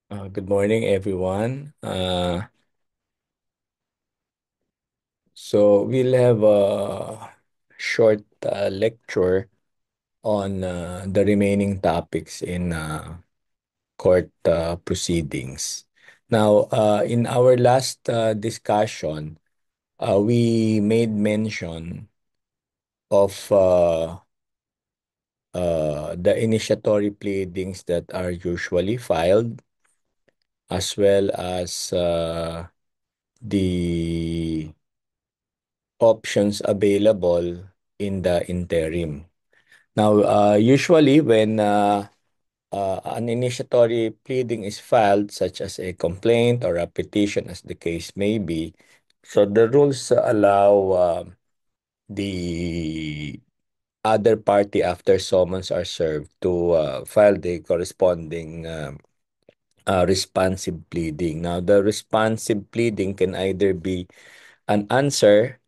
Good morning, everyone. So we'll have a short lecture on the remaining topics in court proceedings. Now, in our last discussion, we made mention of the initiatory pleadings that are usually filed, as well as the options available in the interim. Now, usually when an initiatory pleading is filed, such as a complaint or a petition, as the case may be, so the rules allow the other party, after summons are served, to file the corresponding responsive pleading. Now, the responsive pleading can either be an answer.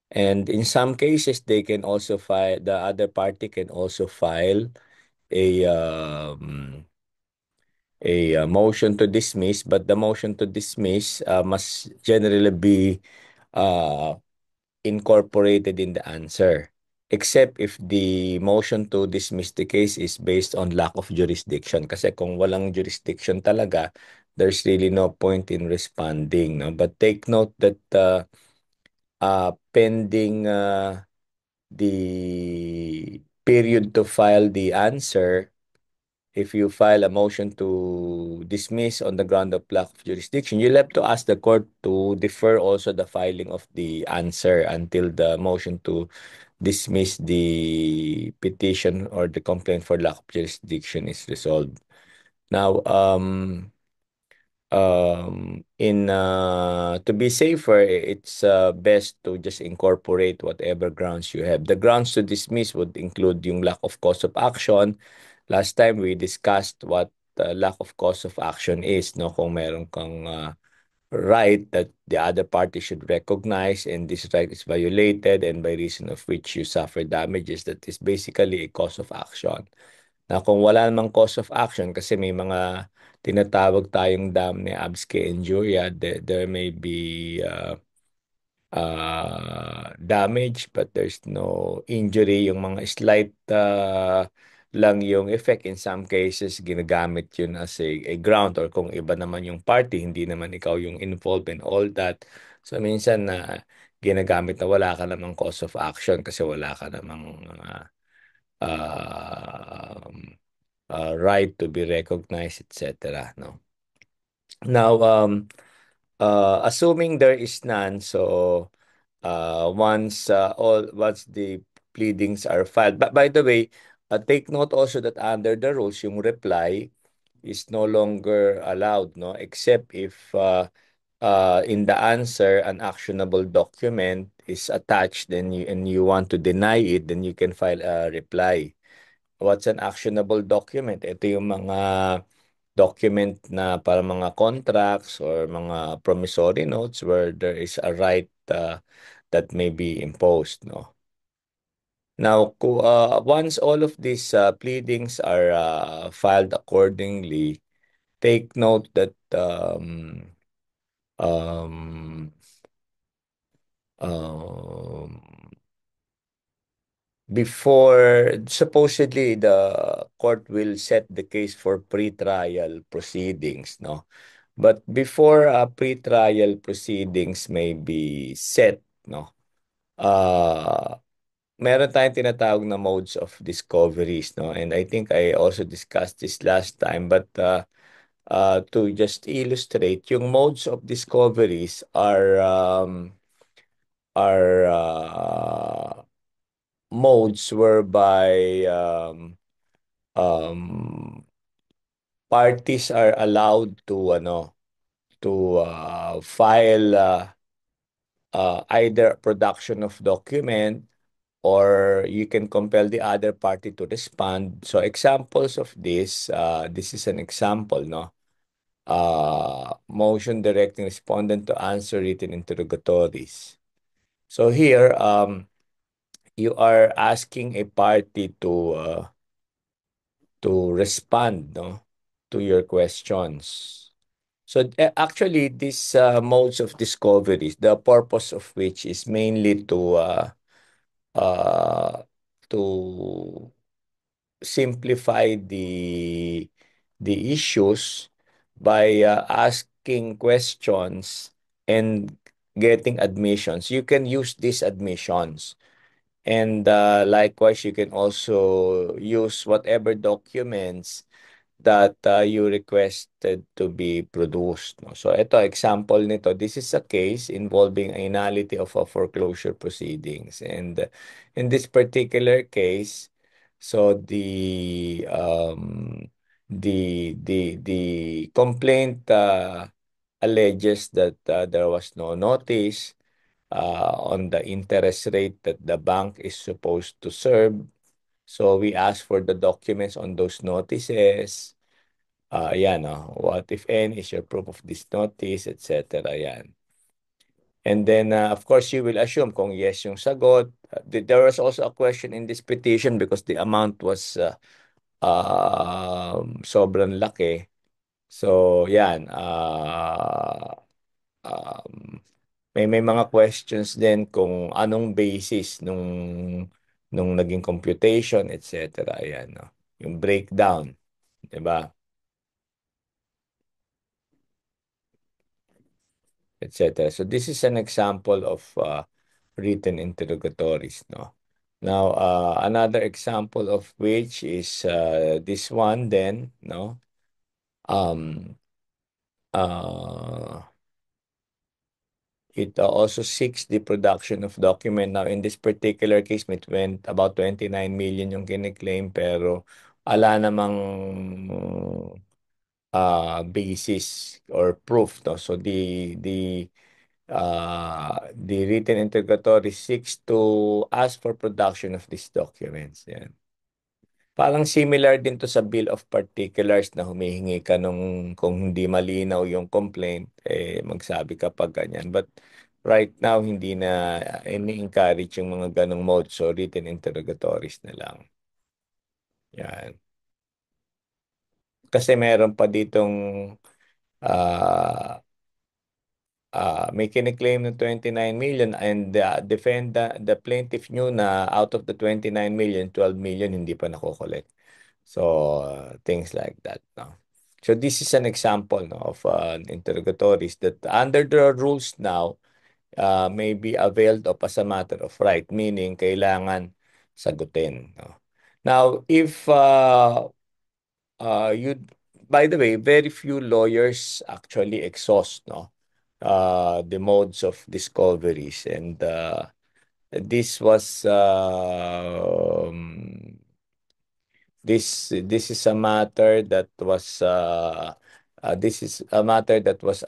And in some cases, they can also file, the other party can also file a motion to dismiss, but the motion to dismiss must generally be uh, incorporated in the answer, except if the motion to dismiss the case is based on lack of jurisdiction. Kasi kung walang jurisdiction talaga, there's really no point in responding. No? But take note that pending the period to file the answer, if you file a motion to dismiss on the ground of lack of jurisdiction, you'll have to ask the court to defer also the filing of the answer until the motion to dismiss the petition or the complaint for lack of jurisdiction is resolved. Now, in to be safer, it's best to just incorporate whatever grounds you have. The grounds to dismiss would include yung lack of cause of action. Last time we discussed what lack of cause of action is, no? Kung meron kang right that the other party should recognize and this right is violated, and by reason of which you suffer damages, that is basically a cause of action. Na kung wala namang cause of action, kasi may mga tinatawag tayong dam ni absque injuria, there may be damage but there's no injury. Yung mga slight lang yung effect. In some cases, ginagamit yun as a ground, or kung iba naman yung party, hindi naman ikaw yung involved and all that. So minsan na ginagamit na wala ka namang cause of action kasi wala ka namang um, right to be recognized, etc. No. Now, assuming there is none, so once the pleadings are filed. But by the way, take note also that under the rules, yung reply is no longer allowed, no, except if in the answer an actionable document is attached, then you want to deny it, then you can file a reply. What's an actionable document? Ito yung mga document na para mga contracts or mga promissory notes where there is a right that may be imposed, no? Now, once all of these pleadings are filed accordingly, take note that um, um, before, supposedly the court will set the case for pre-trial proceedings, no? But before pre-trial proceedings may be set, no? Uh, Meron tayong tinatawag na modes of discoveries, no? And I think I also discussed this last time, but to just illustrate, yung modes of discoveries are modes whereby um, parties are allowed to file either production of document, or you can compel the other party to respond. So examples of this, this is an example, no? Motion directing respondent to answer written interrogatories. So here, you are asking a party to respond, no, to your questions. So actually, these modes of discoveries, the purpose of which is mainly uh, to simplify the issues by asking questions and getting admissions. You can use these admissions. And likewise, you can also use whatever documents that you requested to be produced. No? So ito, example nito, this is a case involving a nullity of a foreclosure proceedings. And in this particular case, so the complaint alleges that there was no notice on the interest rate that the bank is supposed to serve. So we ask for the documents on those notices. Yan, what if any is your proof of this notice, etc. Yan. And then, of course, you will assume kung yes yung sagot. There was also a question in this petition because the amount was sobrang laki. So, yan. Um, may mga questions din kung anong basis nung naging computation, etc. Ayan, no? Yung breakdown, 'di ba? Etc. So this is an example of written interrogatories, no? Now, another example of which is this one then, no? Um, uh, It also seeks the production of document. Now, in this particular case, may about 29 million yung kiniklaim pero ala namang basis or proof. No? So, the written interrogatory seeks to ask for production of these documents. Yan. Parang similar din to sa Bill of Particulars na humihingi ka nung kung hindi malinaw yung complaint, magsabi ka pag ganyan. But right now, hindi na ini-encourage yung mga ganong mode. So, written interrogatories na lang. Yan. Kasi meron pa ditong ah may kiniklaim ng 29 million and the plaintiff knew na out of the 29 million, 12 million hindi pa nako-collect. So, things like that. No? So, this is an example, no, of interrogatories that under the rules now may be availed of as a matter of right, meaning kailangan sagutin. No? Now, if you, by the way, very few lawyers actually exhaust, no, the modes of discoveries, and this was this is a matter that was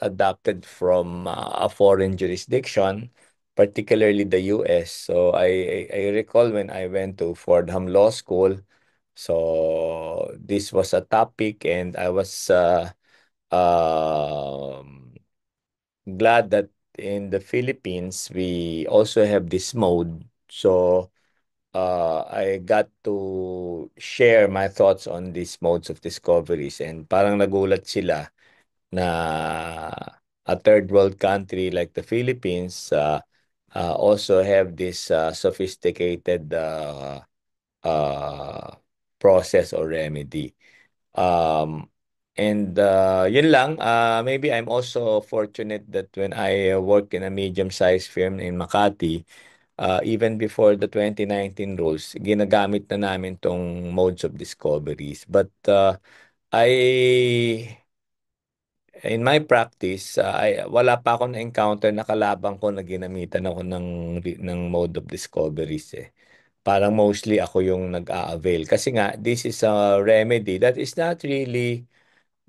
adopted from a foreign jurisdiction, particularly the US. So I recall when I went to Fordham Law School, so this was a topic, and I was glad that in the Philippines we also have this mode. So I got to share my thoughts on these modes of discoveries, and parang nagulat sila na a third world country like the Philippines also have this sophisticated uh, process or remedy. Um, and yun lang, maybe I'm also fortunate that when I work in a medium-sized firm in Makati, even before the 2019 rules, ginagamit na namin tong modes of discoveries. But I in my practice, wala pa akong na-encounter na kalabang ko na ginamitan ako ng mode of discoveries eh. Parang mostly ako yung nag-a-avail. Kasi nga, this is a remedy that is not really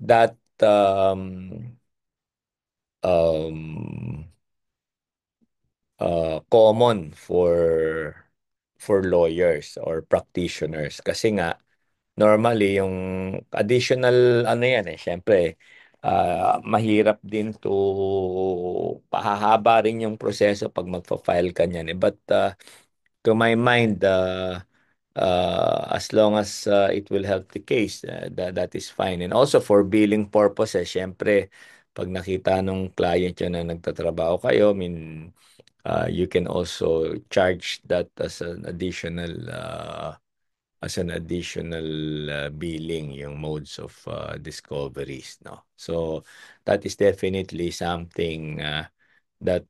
that um, common for lawyers or practitioners. Kasi nga, normally, yung additional, ano yan eh, syempre, mahirap din to pahahaba rin yung proseso pag magfa-file ka niyan eh. But to my mind, as long as it will help the case, that is fine. And also for billing purposes, syempre, Pag nakita nung client niya na nagtatrabaho kayo, you can also charge that as an additional billing, yung modes of discoveries, no? So that is definitely something that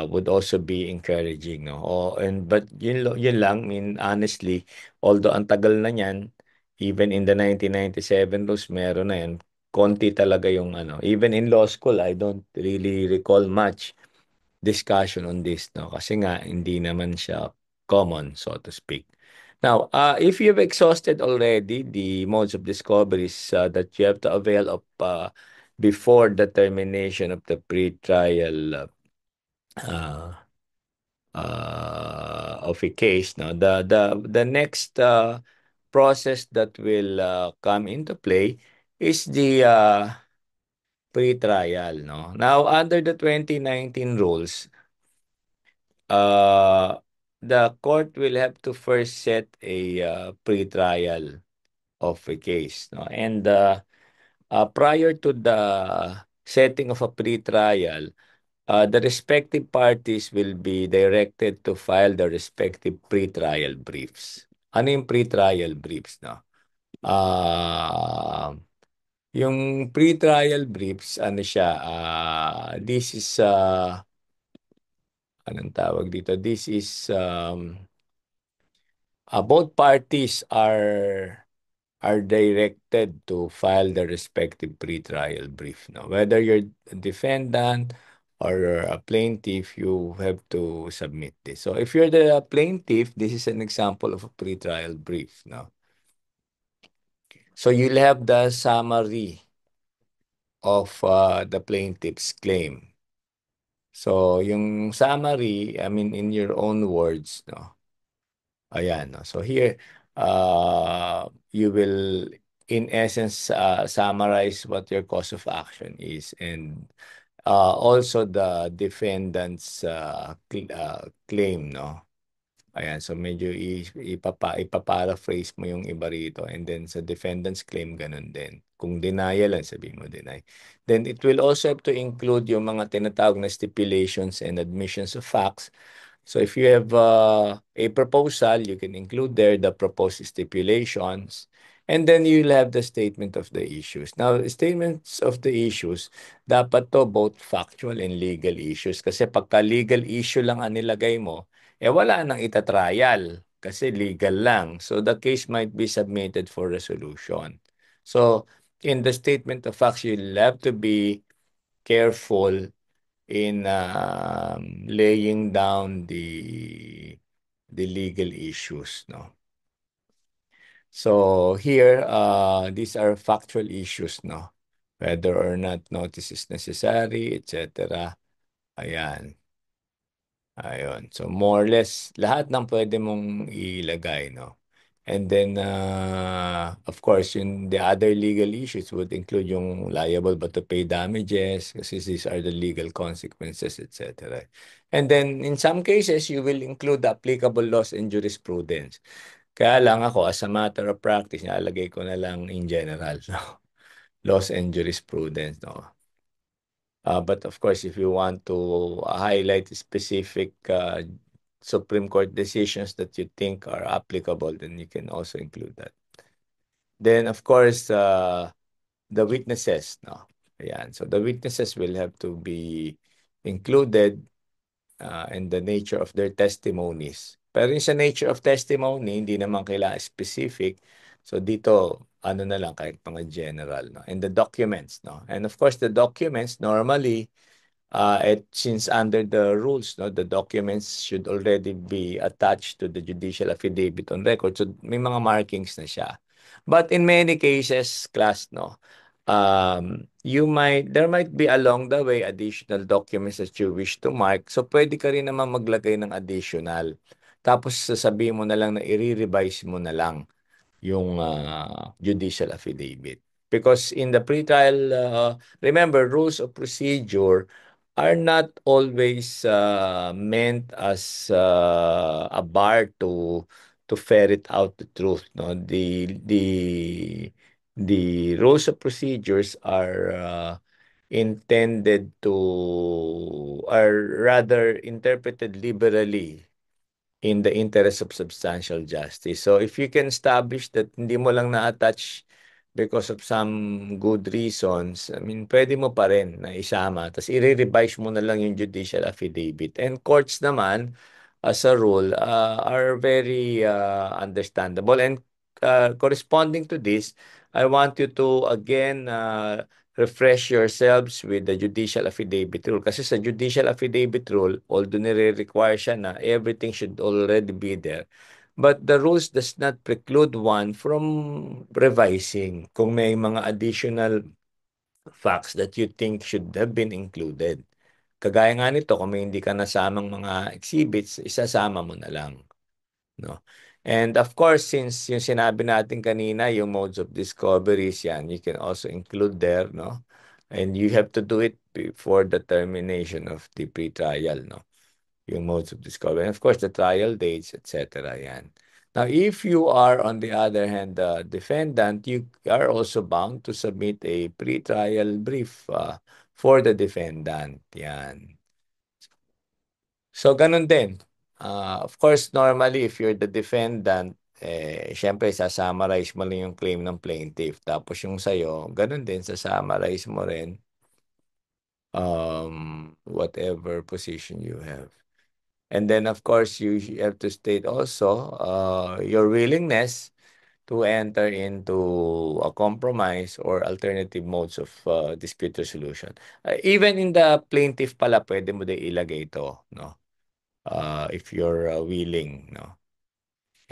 would also be encouraging, no? And but yun lang, I mean honestly, although ang tagal na niyan, even in the 1997 rules meron na yan, konti talaga yung ano. Even in law school, I don't really recall much discussion on this, no? Kasi nga hindi naman siya common, so to speak. Now, if you've exhausted already the modes of discoveries that you have to avail of before the termination of the pre-trial uh, of a case, no, the next process that will come into play is the pre-trial, no. Now, under the 2019 rules, uh, the court will have to first set a pre-trial of a case, no, and prior to the setting of a pre-trial, the respective parties will be directed to file the respective pre-trial briefs. Ano yung pre-trial briefs, no? Ah, yung pre-trial briefs, ano siya, this is, anong tawag dito? This is, both parties are directed to file the respective pretrial brief. No? Whether you're a defendant or a plaintiff, you have to submit this. So if you're the plaintiff, this is an example of a pretrial brief. No? So you'll have the summary of the plaintiff's claim. So yung summary, I mean in your own words, no? Ayan, no? So here, you will, in essence, summarize what your cause of action is and also the defendant's claim, no? Ayan, so medyo ipaparaphrase mo yung iba rito and then sa defendant's claim, ganun din. Kung denial lang, sabihin mo deny. Then it will also have to include yung mga tinatawag na stipulations and admissions of facts. So if you have a proposal, you can include there the proposed stipulations, and then you'll have the statement of the issues. Now, statements of the issues, dapat to both factual and legal issues. Kasi pagka legal issue lang ang nilagay mo, wala nang itatrial kasi legal lang. So the case might be submitted for resolution. So in the statement of facts, you'll have to be careful in laying down the legal issues, no. So here, these are factual issues, no, whether or not notice is necessary, etc. Ayan. Ayun. So more or less lahat ng pwede mong ilagay, no. And then of course, the other legal issues would include yung liable but to pay damages kasi these are the legal consequences, etc. And then in some cases, you will include the applicable laws and jurisprudence. Kaya lang ako, as a matter of practice, nalagay ko na lang in general, no? Laws and jurisprudence, no? But of course, if you want to highlight specific Supreme Court decisions that you think are applicable, then you can also include that. Then, of course, the witnesses, no? Ayan. So the witnesses will have to be included and the nature of their testimonies. Pero yung sa nature of testimony, hindi naman kailangan specific. So dito, ano na lang, kahit mga general. No? And the documents. No? And of course, the documents, normally, since under the rules, no, the documents should already be attached to the judicial affidavit on record. So may mga markings na siya. But in many cases, class, no, there might be along the way additional documents that you wish to mark. So pwede ka rin naman maglagay ng additional. Tapos sasabihin mo na lang na i-revise mo na lang yung judicial affidavit. Because in the pretrial, remember, rules of procedure are not always meant as a bar to ferret out the truth. No, the rules of procedures are intended to, are rather interpreted liberally in the interest of substantial justice. So if you can establish that hindi mo lang na-attach because of some good reasons, I mean, pwede mo pa rin na isama. Tapos i-revise mo na lang yung judicial affidavit. And courts naman, as a rule, are very understandable. And corresponding to this, I want you to again refresh yourselves with the judicial affidavit rule. Kasi sa judicial affidavit rule, although nire-require siya na everything should already be there, but the rules does not preclude one from revising kung may mga additional facts that you think should have been included. Kagaya nga nito, kung may hindi ka nasamang mga exhibits, isasama mo na lang. No? And of course, since yung sinabi natin kanina, yung modes of discoveries yan, you can also include there, no? And you have to do it before the termination of the pre-trial, no? Yung modes of discovery. And of course, the trial dates, etc. Yan. Now, if you are, on the other hand, the defendant, you are also bound to submit a pre-trial brief for the defendant. Yan. So, ganun din. Of course, normally, if you're the defendant, syempre, sasummarize mo lang yung claim ng plaintiff. Tapos yung sa'yo, ganun din, sasummarize mo rin whatever position you have. And then, of course, you have to state also your willingness to enter into a compromise or alternative modes of dispute resolution. Even in the plaintiff pala, pwede mo din ilagay ito, no? If you're willing, no?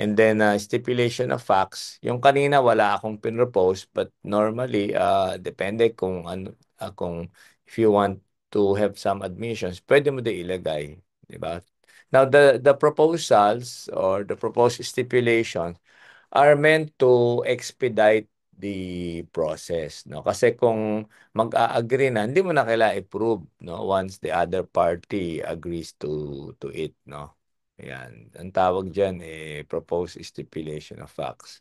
And then stipulation of facts. Yung kanina wala akong pinropose but normally depende kung ano kung if you want to have some admissions, pwede mo din ilagay, di ba? Now the proposals or the proposed stipulations are meant to expedite the process, no? Kasi kung mag-a-agree na, hindi mo na kailangan i-prove, no? Once the other party agrees to it, no? Ayan. Ang tawag diyan proposed stipulation of facts.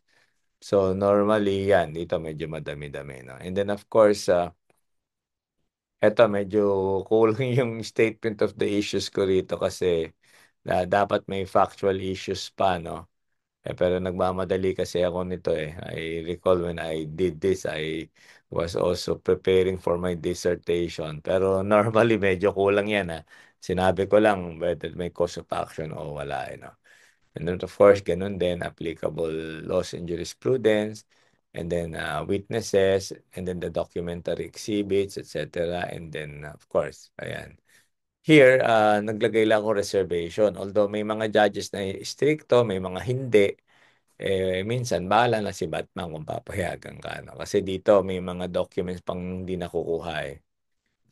So normally yan, dito medyo madami-dami, no? And then of course, eto medyo kulang yung statement of the issues ko rito kasi dapat may factual issues pa, no? Pero nagmamadali kasi ako nito eh. I recall when I did this, I was also preparing for my dissertation. Pero normally medyo kulang yan ha. Sinabi ko lang whether may cause of action o wala. Eh, no? And then of course, ganun din, applicable laws and jurisprudence, and then witnesses, and then the documentary exhibits, etc. And then of course, ayan. Here, naglagay lang ako reservation. Although may mga judges na stricto, may mga hindi minsan bahala na si Batman kung papayagan ka, no? Kasi dito may mga documents pang hindi nakukuha eh.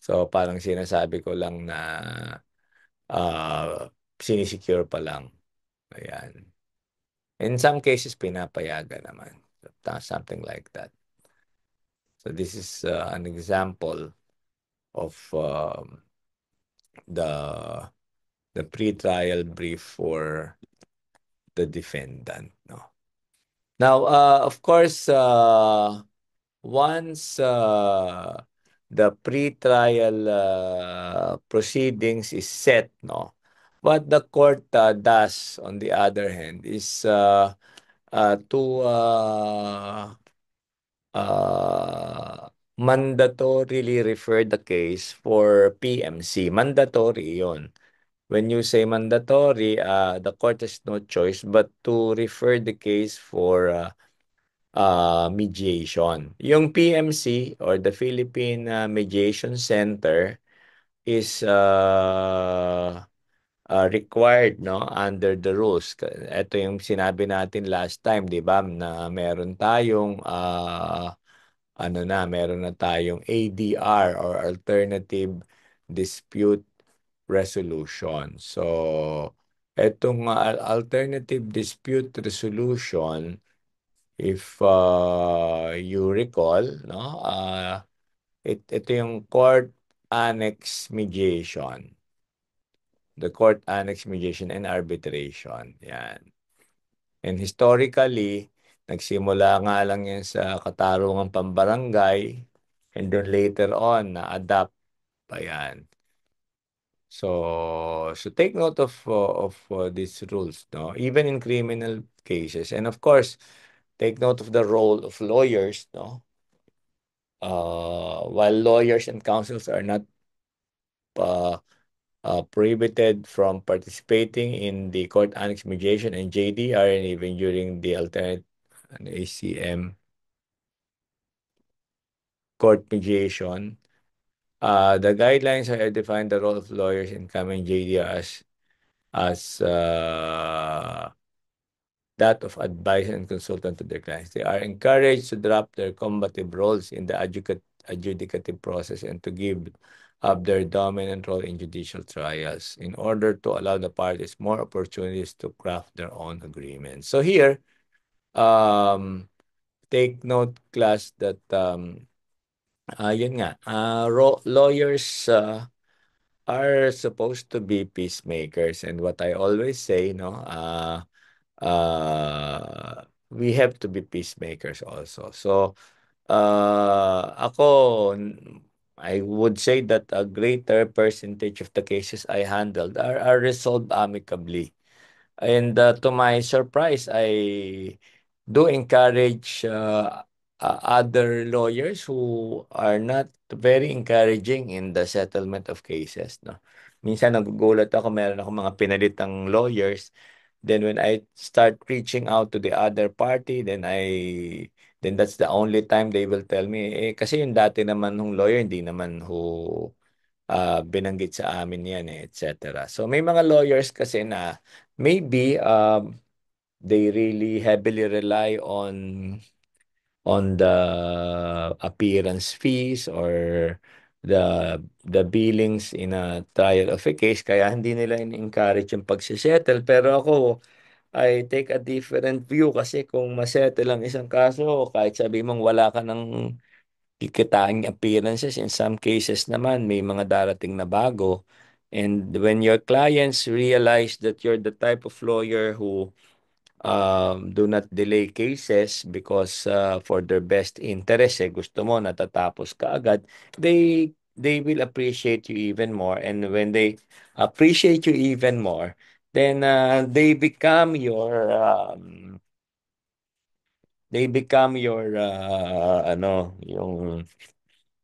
So parang sinasabi ko lang na sinisecure pa lang. Ayan. In some cases, pinapayagan naman. Something like that. So this is an example of the pre-trial brief for the defendant, no? Now, of course, once the pre-trial proceedings is set, no, what the court does, on the other hand, is to mandatorily refer the case for PMC. Mandatory yon. When you say mandatory, the court has no choice but to refer the case for mediation. Yung PMC or the Philippine Mediation Center is required, no, under the rules. Ito yung sinabi natin last time, 'di ba, na meron tayong meron na tayong ADR or Alternative Dispute Resolution. So etong Alternative Dispute Resolution, if you recall, no, ito yung court annex mediation. The court annex mediation and arbitration. Yan. And historically, Nagsimula nga lang yan sa katarungang pambarangay, and then later on, na-adapt pa yan. So take note of these rules, no? Even in criminal cases. And of course, take note of the role of lawyers, no? While lawyers and counsels are not uh, prohibited from participating in the court annex mediation and JDR, and even during the alternate and ACM court mediation, the guidelines are define the role of lawyers in coming JDR as that of advisor and consultant to their clients. They are encouraged to drop their combative roles in the adjudicative process and to give up their dominant role in judicial trials in order to allow the parties more opportunities to craft their own agreements. So here, um, take note, class, that yun nga, lawyers are supposed to be peacemakers. And what I always say, no, we have to be peacemakers also. So, ako, I would say that a greater percentage of the cases I handled are resolved amicably. And to my surprise, I do encourage other lawyers who are not very encouraging in the settlement of cases, no? Minsan nagugulat ako, meron ako mga pinalitang lawyers. Then when I start reaching out to the other party, then that's the only time they will tell me, eh, kasi yung dati naman ng lawyer, hindi naman who binanggit sa amin yan, eh, etc. So may mga lawyers kasi na maybe they really heavily rely on the appearance fees or the billings in a trial of a case, kaya hindi nila in-encourage yung pagsisettle. Pero ako, I take a different view, kasi kung masettle ang isang kaso, kahit sabi mong wala ka ng kikitaing appearances, in some cases naman may mga darating na bago. And when your clients realize that you're the type of lawyer who do not delay cases because for their best interest, eh, gusto mo natatapos ka agad, they will appreciate you even more. And when they appreciate you even more, then they become your ano,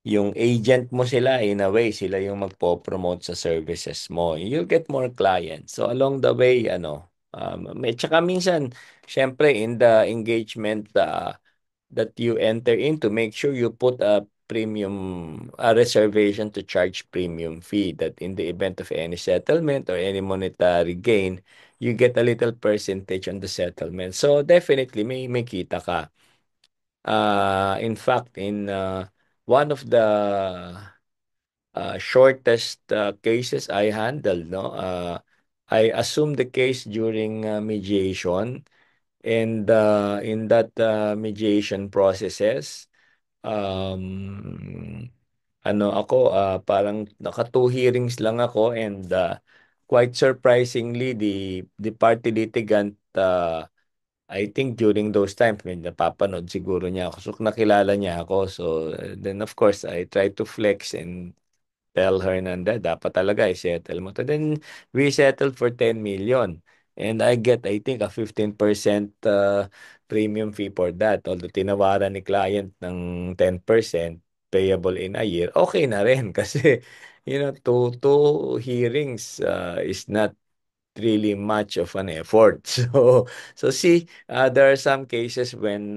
yung agent mo sila. In a way, sila yung magpo-promote sa services mo. You'll get more clients. So along the way, ano, tsaka minsan, syempre, in the engagement that you enter into, make sure you put a reservation to charge premium fee, that in the event of any settlement or any monetary gain, you get a little percentage on the settlement. So definitely may kita ka. In fact, in one of the shortest cases I handled, no, I assumed the case during mediation, and in that mediation processes, um, ano ako, parang naka two hearings lang ako, and quite surprisingly, the party litigant, I think during those times, may napapanood siguro niya ako. So, nakilala niya ako. So, then of course, I try to flex and tell her na, dapat talaga i-settle mo to." Then, we settled for 10 million. And I get, I think, a 15% premium fee for that. Although tinawaran ni client ng 10% payable in a year, okay na rin. Kasi, two hearings is not really much of an effort. So see, there are some cases when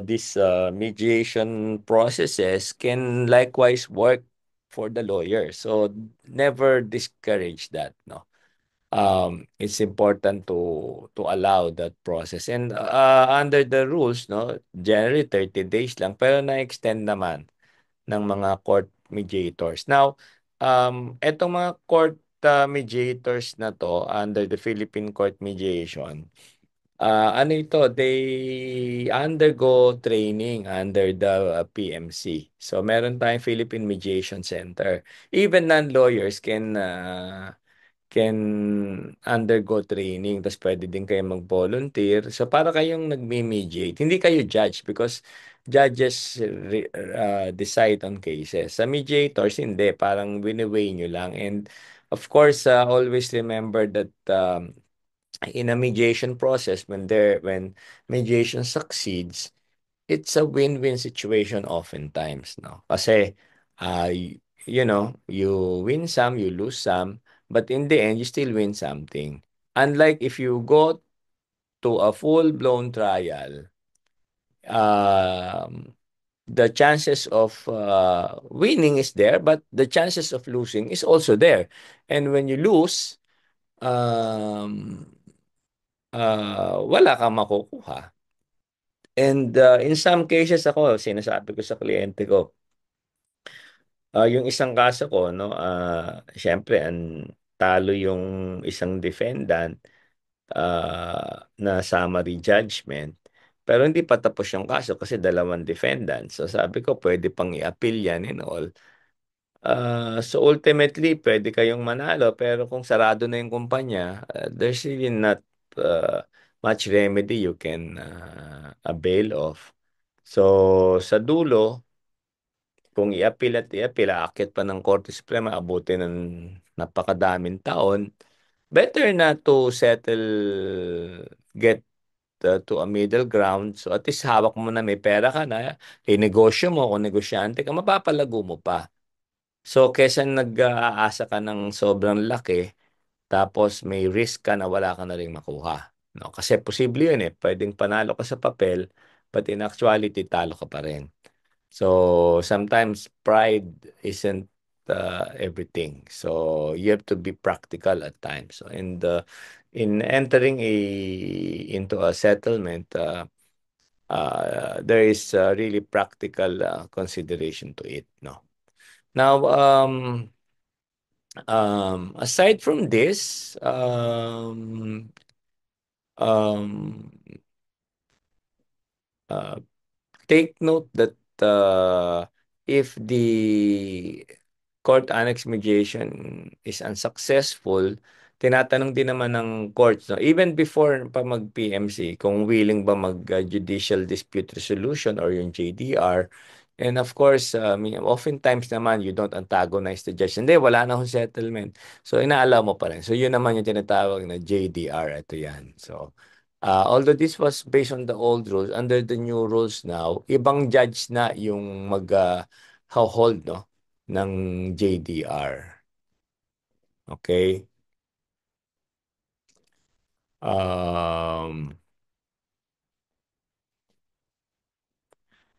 these mediation processes can likewise work for the lawyer. So never discourage that, no. It's important to allow that process. And under the rules, no, generally 30 days lang, pero na-extend naman ng mga court mediators. Now, etong mga court mediators na to under the Philippine Court Mediation, ano ito, they undergo training under the PMC. So, meron tayong Philippine Mediation Center. Even non-lawyers can undergo training. Tapos pwede din kayo mag-volunteer. So para kayong nagme-mediate. Hindi kayo judge because judges decide on cases. Sa mediators, hindi. Parang wini-weigh nyo lang. And of course, always remember that in a mediation process, when mediation succeeds, it's a win-win situation oftentimes, no? Kasi, you win some, you lose some, but in the end, you still win something. Unlike if you go to a full-blown trial, um, the chances of winning is there, but the chances of losing is also there. And when you lose, um, wala kang makukuha. And in some cases ako, sinasabi ko sa kliyente ko, yung isang kaso ko, no, syempre, talo yung isang defendant na summary judgment. Pero hindi pa tapos yung kaso kasi dalawang defendant. So sabi ko, pwede pang i-appeal yan and all. So ultimately, pwede kayong manalo pero kung sarado na yung kumpanya, there's really not much remedy you can avail of. So sa dulo, kung i-appeal at i-appeal, aakyat pa ng Korte Suprema, abutin ng napakadaming taon, better na to settle, get to a middle ground. So at least hawak mo na may pera ka na, negosyo mo, kung negosyante ka, mapapalago mo pa. So, kesa nag-aasa ka ng sobrang laki, tapos may risk ka na wala ka na rin makuha. No? Kasi posible yun eh. Pwedeng panalo ka sa papel, but in actuality, talo ka pa rin. So, sometimes pride isn't everything. So, you have to be practical at times. So, in entering into a settlement, there is really practical consideration to it. No? Now, aside from this, um, uh, take note that if the court annex mediation is unsuccessful, tinatanong din naman ng courts, no, even before pa mag-PMC, kung willing ba mag-judicial dispute resolution or yung JDR. And of course, oftentimes naman, you don't antagonize the judge. Hindi, wala na akong settlement. So, inaalaw mo pa rin. So, yun naman yung tinatawag na JDR. Ito yan. So, although this was based on the old rules, under the new rules now, ibang judge na yung hold, no, ng JDR. Okay? Um,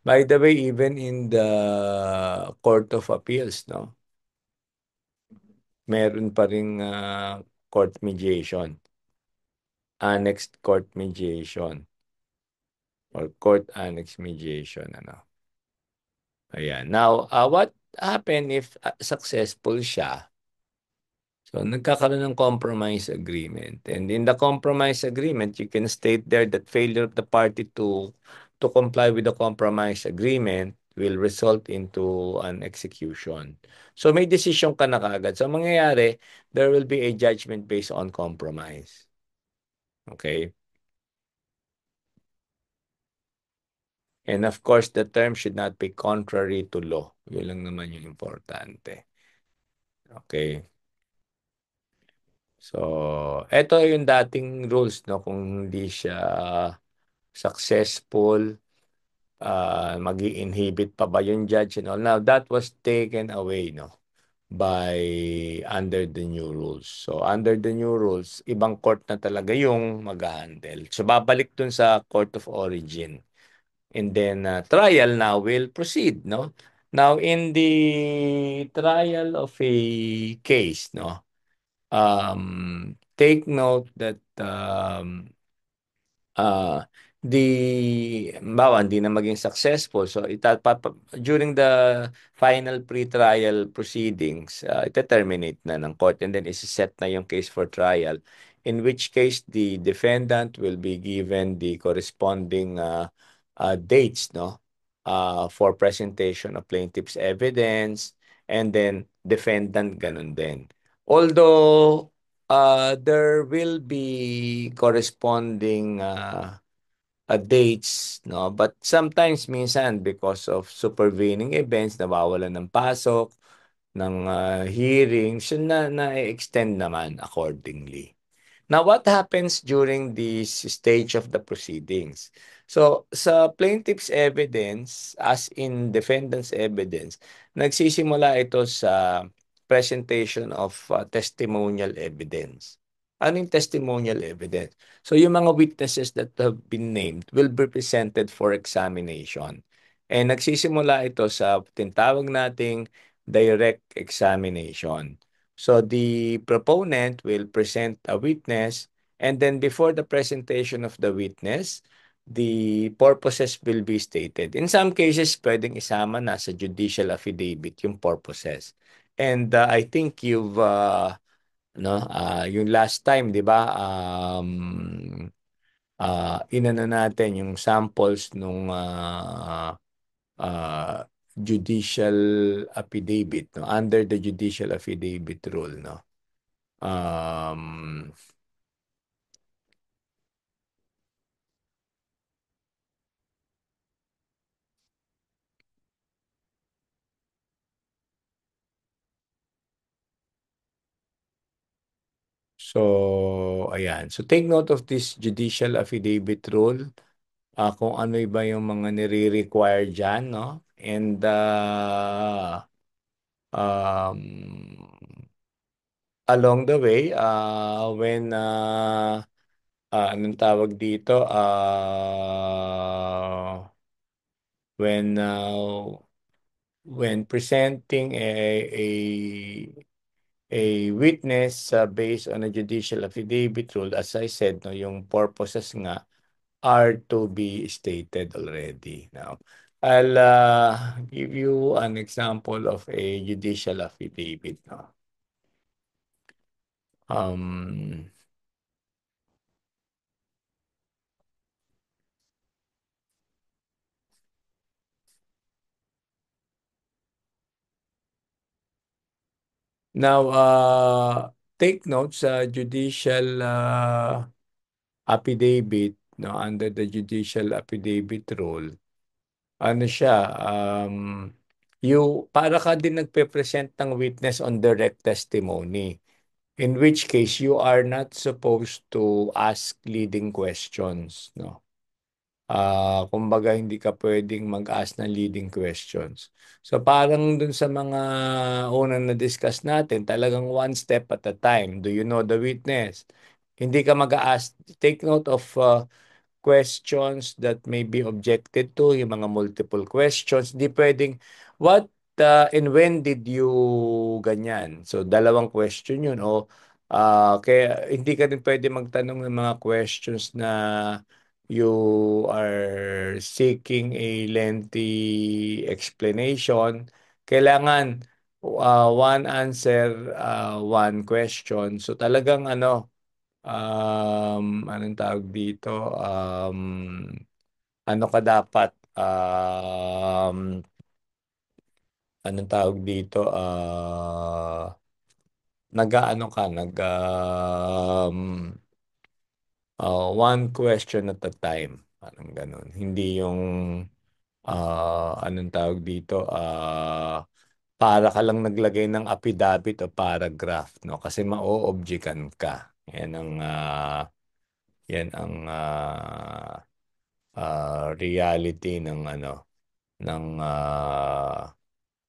by the way, even in the Court of Appeals, no, meron pa ring court mediation, annexed court mediation, or court annex mediation, ano. Ayan. Now, what happen if successful siya? So, nagkakaroon ng compromise agreement. And in the compromise agreement, you can state there that failure of the party to comply with the compromise agreement will result into an execution. So, may decision ka na kaagad. So, mangyayari, there will be a judgment based on compromise. Okay? And of course, the term should not be contrary to law. Yun lang naman yung importante. Okay? So, eto yung dating rules, no? Kung hindi siya successful, mag-i-inhibit pa ba yung judge and all. Now, that was taken away, no? By under the new rules. So, under the new rules, ibang court na talaga yung mag-handle. So, babalik dun sa court of origin. And then, trial now will proceed, no? Now, in the trial of a case, no? Take note that uh, hindi na maging successful. So, during the final pre-trial proceedings, ita-terminate na ng court and then isi-set na yung case for trial. In which case, the defendant will be given the corresponding dates, no? For presentation of plaintiff's evidence and then defendant ganun din. Although there will be corresponding dates, no? But sometimes minsan because of supervening events, nawawalan ng pasok, ng hearings, yun na-extend naman accordingly. Now, what happens during this stage of the proceedings? So, sa plaintiff's evidence, as in defendant's evidence, nagsisimula ito sa presentation of testimonial evidence. Ano yung testimonial evidence? So, yung mga witnesses that have been named will be presented for examination. And nagsisimula ito sa tinatawag nating direct examination. So the proponent will present a witness, and then before the presentation of the witness, the purposes will be stated. In some cases, pwedeng isama na sa judicial affidavit yung purposes. And I think you've no, yung last time, 'di ba? Inano natin yung samples nung uh, judicial affidavit, no, under the judicial affidavit rule, no. Um, so, ayan. So, take note of this judicial affidavit rule, kung ano ba yung mga nire-require dyan, no? And along the way, anong tawag dito? When presenting a witness based on a judicial affidavit rule, as I said, no, yung purposes nga are to be stated already. Now, I'll give you an example of a judicial affidavit. No? Um, Now, take note sa judicial affidavit, no, under the judicial affidavit rule, ano siya, para ka din nagpe-present ng witness on direct testimony. In which case, you are not supposed to ask leading questions, no? Kumbaga hindi ka pwedeng mag-ask ng leading questions. So parang dun sa mga unang na-discuss natin, talagang one step at a time. Do you know the witness? Hindi ka mag-ask. Take note of questions that may be objected to, yung mga multiple questions. Di pwedeng, what and when did you ganyan? So, dalawang question yun. O, kaya hindi ka din pwede magtanong ng mga questions na you are seeking a lengthy explanation. Kailangan one answer, one question. So, talagang anong tawag dito? Ano ka dapat? Anong tawag dito? Nag-ano ka? One question at a time. Parang ganun. Hindi yung anong tawag dito? Para ka lang naglagay ng affidavit o paragraph, no? Kasi ma-o-objectan ka. Yan ang reality ng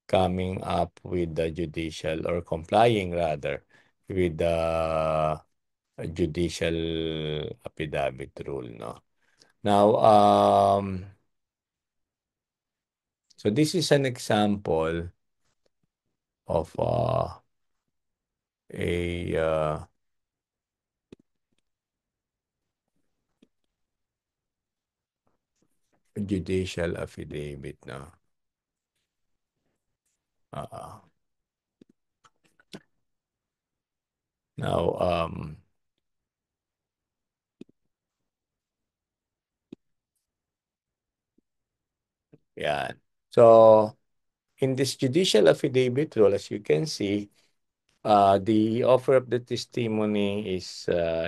coming up with the judicial, or complying rather with the judicial affidavit rule, no. Now, so this is an example of a judicial affidavit, no. uh, Now, yan. So, in this judicial affidavit rule, as you can see, The offer of the testimony is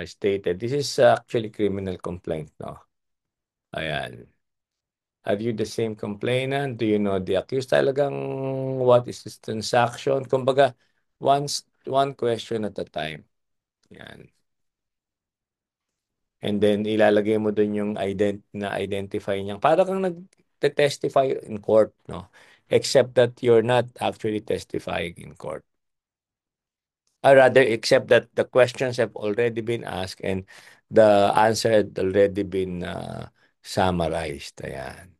stated. This is actually criminal complaint, no? Ayan. Are you the same complainant? Do you know the accused? Talagang what is this transaction? Kumbaga, one question at a time. Yan. And then ilalagay mo dun yung identify niya. Para kang nag-testify in court, no? Except that you're not actually testifying in court. Or rather, except that the questions have already been asked and the answer had already been summarized. Ayan.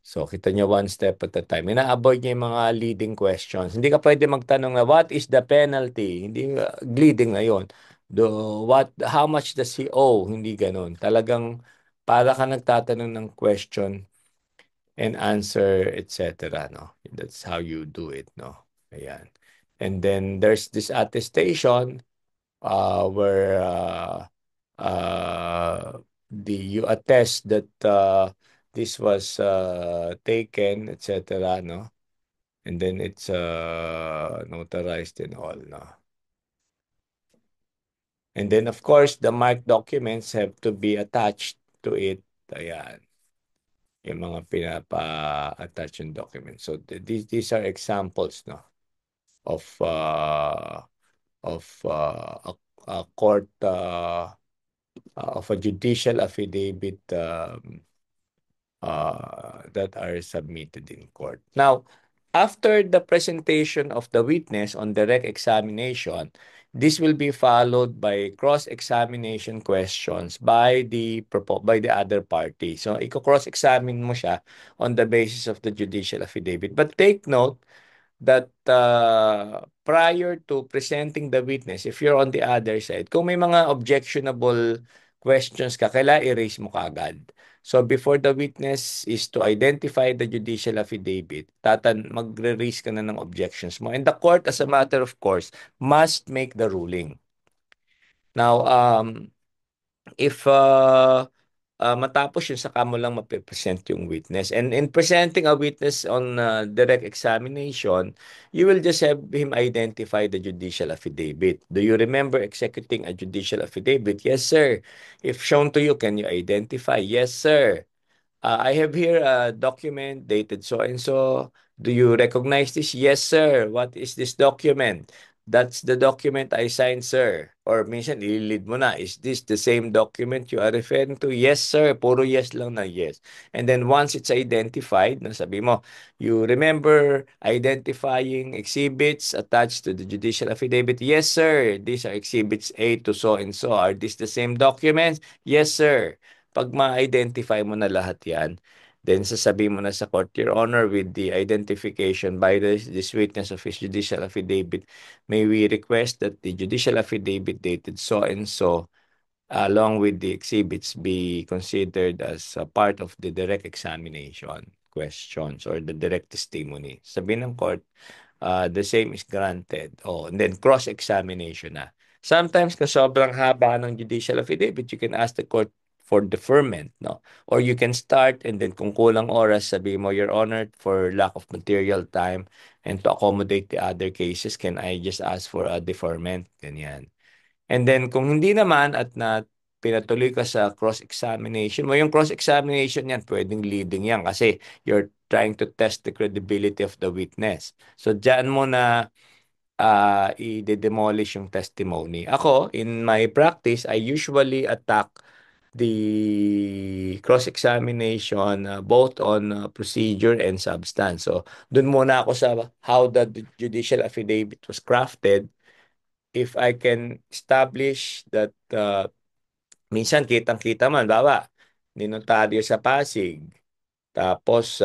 So, kita nyo one step at a time. Ina-avoid niya yung mga leading questions. Hindi ka pwede magtanong na, what is the penalty? Hindi, leading na yun. How much does he owe? Hindi ganun. Talagang para ka nagtatanong ng question and answer, etc. No? That's how you do it. No? Ayan. And then there's this attestation where uh, you attest that this was taken, etc. No, and then it's notarized and all. No, and then of course the marked documents have to be attached to it. Ayan, yung mga pinapa-attach yung documents. So these are examples, no, of a court of a judicial affidavit that are submitted in court. Now, after the presentation of the witness on direct examination, this will be followed by cross-examination questions by the other party. So, i-cross-examine mo siya on the basis of the judicial affidavit. But take note that prior to presenting the witness, if you're on the other side, kung may mga objectionable questions ka, kailangan i-raise mo kaagad. So before the witness is to identify the judicial affidavit, magre-raise ka na ng objections mo. And the court, as a matter of course, must make the ruling. Now, if matapos yun, saka mo lang mapipresent yung witness. And in presenting a witness on direct examination, you will just have him identify the judicial affidavit. Do you remember executing a judicial affidavit? Yes, sir. If shown to you, can you identify? Yes, sir. I have here a document dated so and so. Do you recognize this? Yes, sir. What is this document? That's the document I signed, sir. Or minsan, ililid mo na, is this the same document you are referring to? Yes, sir. Puro yes lang na yes. And then once it's identified, sabi mo, you remember identifying exhibits attached to the judicial affidavit? Yes, sir. These are exhibits A to so and so. Are these the same documents? Yes, sir. Pag ma-identify mo na lahat yan, then sasabihin mo na sa court, Your Honor, with the identification by this witness of his judicial affidavit, may we request that the judicial affidavit dated so and so, along with the exhibits, be considered as a part of the direct examination questions or the direct testimony. Sabihin ng court, the same is granted. Oh, and then cross-examination na. Sometimes, kung sobrang haba ng judicial affidavit, you can ask the court for deferment, no? Or you can start and then kung kulang oras, sabi mo, Your Honor, for lack of material time and to accommodate the other cases, can I just ask for a deferment? Ganyan. And then kung hindi naman at pinatuloy ka sa cross-examination mo, yung cross-examination yan, pwedeng leading yan kasi you're trying to test the credibility of the witness. So, diyan mo na i-demolish yung testimony. Ako, in my practice, I usually attack the cross-examination both on procedure and substance. So, dun muna ako sa how the judicial affidavit was crafted. If I can establish that minsan kitang-kita man, bawa, ninotaryo sa Pasig, tapos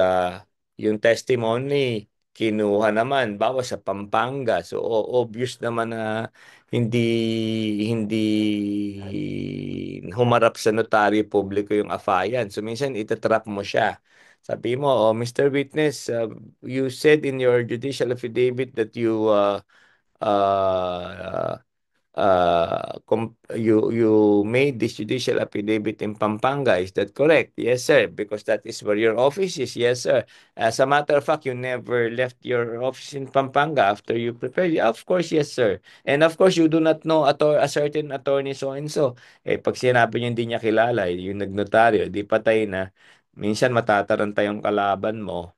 yung testimony, kinuha naman, bawa sa Pampanga. So, obvious naman na hindi hindi humarap sa notaryo publiko yung affayan. So, minsan itatrap mo siya. Sabi mo, oh, Mr. Witness, you said in your judicial affidavit that you you made this judicial affidavit in Pampanga. Is that correct? Yes, sir. Because that is where your office is. Yes, sir. As a matter of fact, you never left your office in Pampanga after you prepared. Yeah, of course, yes, sir. And of course, you do not know a certain attorney so and so. Eh, pag sinabi niya hindi niya kilala, yung nagnotaryo, di patay na. Minsan matataranta yung kalaban mo.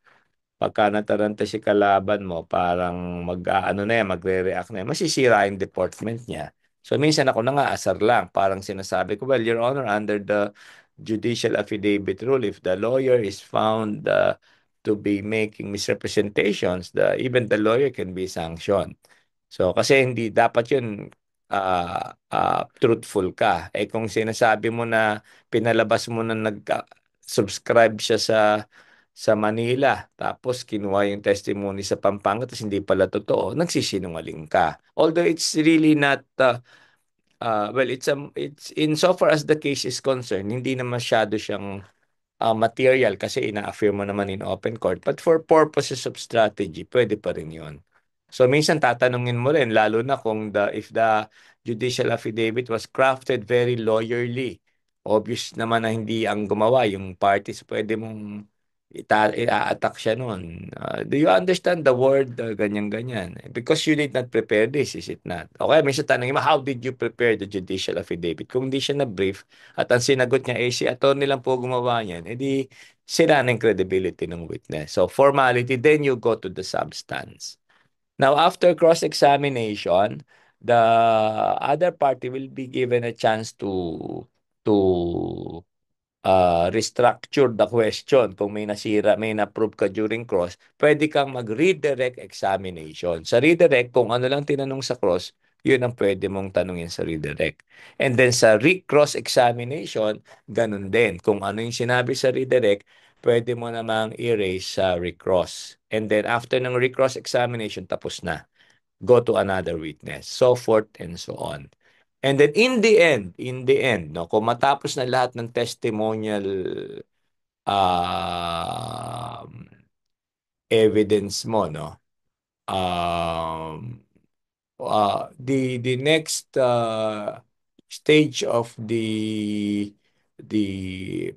Pagka nataranta si kalaban mo, parang mag-aano na yan, magre-react na yan, masisira yung deportment niya. So minsan ako nangaasar lang, parang sinasabi ko, well, Your Honor, under the judicial affidavit rule, if the lawyer is found to be making misrepresentations, even the lawyer can be sanctioned. So kasi hindi dapat yun truthful ka. Eh kung sinasabi mo na pinalabas mo na nag-subscribe siya sa Manila. Tapos kinuha yung testimony sa Pampanga tapos hindi pala totoo, nagsisinungaling ka. Although it's really not well, it's in so far as the case is concerned, hindi na masyado siyang material kasi ina-affirm mo naman in open court. But for purposes of strategy, pwede pa rin yun. So minsan tatanungin mo rin, lalo na kung if the judicial affidavit was crafted very lawyerly. Obvious naman na hindi ang gumawa, yung parties, pwede mong i-attack siya noon. Do you understand the word ganyan-ganyan? Because you did not prepare this, is it not? Okay, minsan tanongin mo, how did you prepare the judicial affidavit? Kung hindi siya na-brief, at ang sinagot niya, eh, si attorney lang po gumawa niyan, edi sira na yung credibility ng witness. So, formality, then you go to the substance. Now, after cross-examination, the other party will be given a chance to restructure the question. Kung may nasira, may na-prove ka during cross, pwede kang mag-redirect examination. Sa redirect, kung ano lang tinanong sa cross, yun ang pwede mong tanungin sa redirect. And then sa re-cross examination, ganun din. Kung ano yung sinabi sa redirect, pwede mo namang erase sa recross. And then after ng recross examination, tapos na. Go to another witness. So forth and so on. And then in the end, no, kung matapos na lahat ng testimonial um, evidence mo, no, um, the next stage of the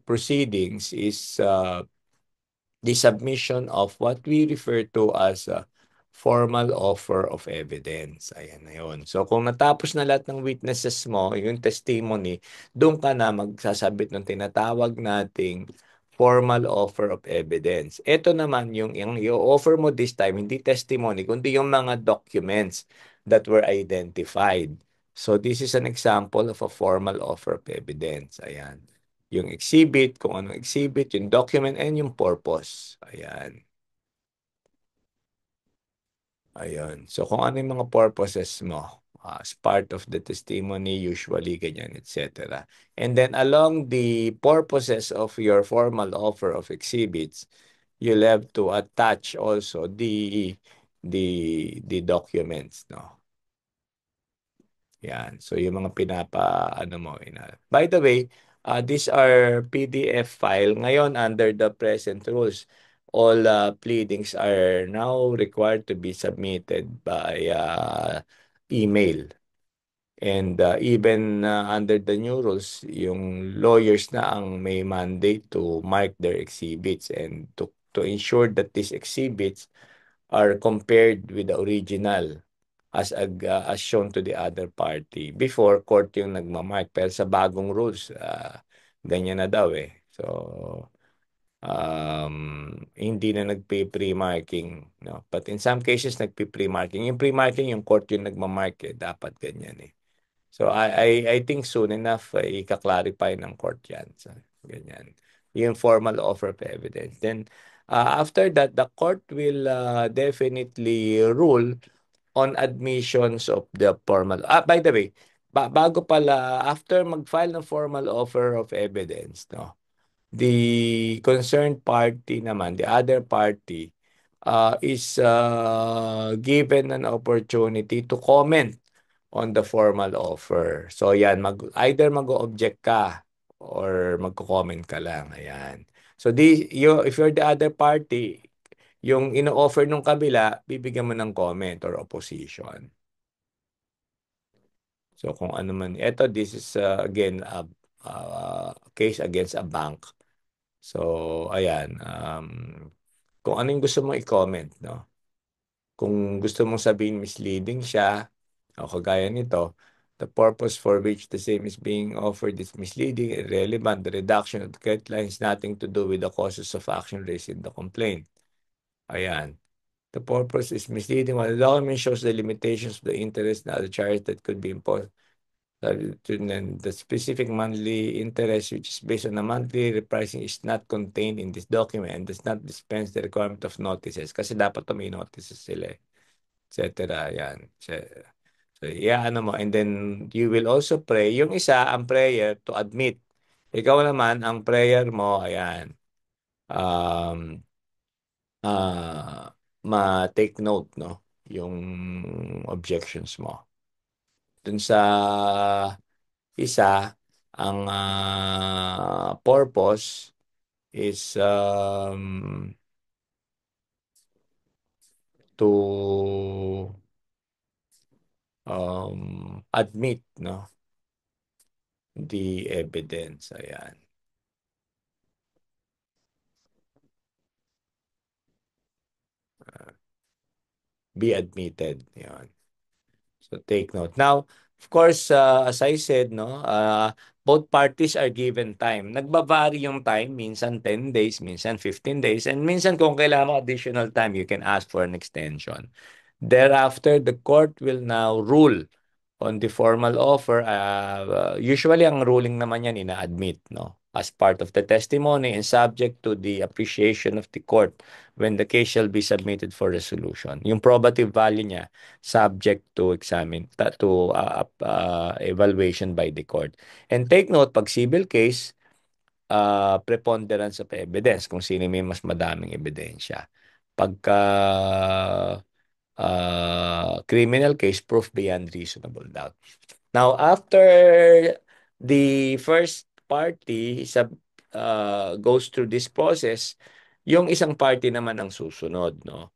proceedings is the submission of what we refer to as a formal offer of evidence. Ayan na yun. So kung natapos na lahat ng witnesses mo, yung testimony, doon ka na magsasabit ng tinatawag nating formal offer of evidence. Ito naman yung i-offer mo this time, hindi testimony, kundi yung mga documents that were identified. So this is an example of a formal offer of evidence. Ayan. Yung exhibit, kung anong exhibit, yung document, and yung purpose. Ayan. Ayun. So, kung ano yung mga purposes mo as part of the testimony, usually ganyan, etc. And then, along the purposes of your formal offer of exhibits, you'll have to attach also the documents, no? Yan. So, yung mga ano mo. By the way, these are PDF file. Ngayon, under the present rules, all pleadings are now required to be submitted by email. And even under the new rules, yung lawyers na ang may mandate to mark their exhibits and to ensure that these exhibits are compared with the original as shown to the other party. Before, court yung nagmamark. Pero sa bagong rules, ganyan na daw eh. So, hindi na nagpe-pre-marking. No? But in some cases, nagpe-pre-marking. Yung pre-marking, yung court yung nagmamark eh. Dapat ganyan eh. So, I think soon enough, ika-clarify ng court yan. So, ganyan. Yung formal offer of evidence. Then, after that, the court will definitely rule on admissions of the formal. By the way, bago pala, after mag-file ng formal offer of evidence, no, the concerned party naman, the other party, is given an opportunity to comment on the formal offer. So yan, either mag-object ka or magko-comment ka lang. Ayan. So if you're the other party, yung ino-offer nung kabila, bibigyan mo ng comment or opposition. So kung ano man, eto this is again a case against a bank. So ayan, kung ano yung gusto mong i-comment, no? Kung gusto mong sabihin misleading siya, o kagaya nito, the purpose for which the same is being offered is misleading, irrelevant, the reduction of the credit line has nothing to do with the causes of action raised in the complaint. Ayan. The purpose is misleading when the document shows the limitations of the interest and other charges that could be imposed. The specific monthly interest, which is based on a monthly repricing, is not contained in this document and does not dispense the requirement of notices. Kasi dapat may notices sila, etc. Yan. So, yeah, ano mo. And then, you will also pray. Yung isa, ang prayer to admit. Ikaw naman, ang prayer mo, ayan, um, ma-take note, no? Yung objections mo. Dun sa isa, ang purpose is to admit, no, the evidence. Ayan. Be admitted. Yan. So take note. Now, of course, as I said, no, both parties are given time. Nagbabari yung time, minsan 10 days, minsan 15 days, and minsan kung kailangan mo additional time, you can ask for an extension. Thereafter, the court will now rule on the formal offer. Usually, ang ruling naman yan ina-admit, no? As part of the testimony and subject to the appreciation of the court when the case shall be submitted for resolution. Yung probative value niya, subject to evaluation by the court. And take note, pag civil case, preponderance of evidence, kung sino may mas madaming ebidensya. Pagka criminal case, proof beyond reasonable doubt. Now, after the first party goes through this process, yung isang party naman ang susunod, no?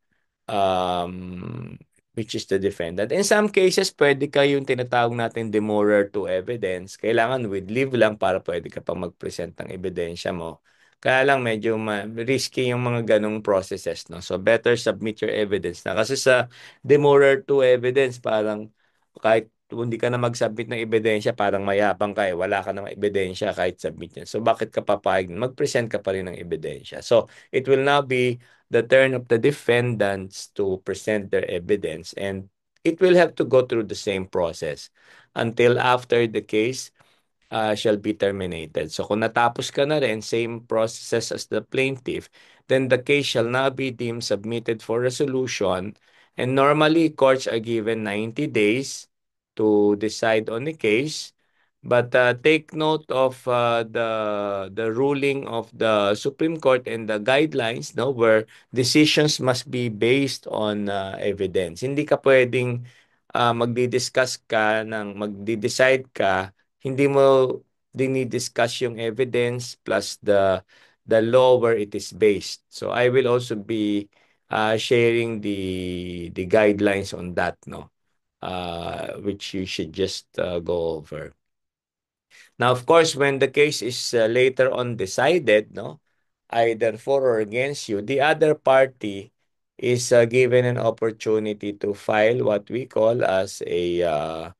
um, which is the defendant. In some cases, pwede ka yung tinatawag natin demurrer to evidence. Kailangan with leave lang para pwede ka pa mag-present ng ebidensya mo. Kaya lang medyo risky yung mga ganong processes, no? So better submit your evidence na. Kasi sa demurrer to evidence, parang kahit hindi ka na mag-submit ng ebidensya, parang mayabang ka eh. Wala ka ng ebidensya kahit submit yan. So bakit ka papayag? Mag-present ka pa rin ng ebidensya. So it will now be the turn of the defendants to present their evidence, and it will have to go through the same process until after the case shall be terminated. So kung natapos ka na rin, same processes as the plaintiff, then the case shall now be deemed submitted for resolution. And normally, courts are given 90 days to decide on the case. But take note of the ruling of the Supreme Court and the guidelines, no, where decisions must be based on evidence. Hindi ka pwedeng magdi-decide ka, hindi mo dinidiscuss yung evidence plus the law where it is based. So I will also be sharing the guidelines on that, no, which you should just go over. Now, of course, when the case is later on decided, no, either for or against you, the other party is given an opportunity to file what we call as an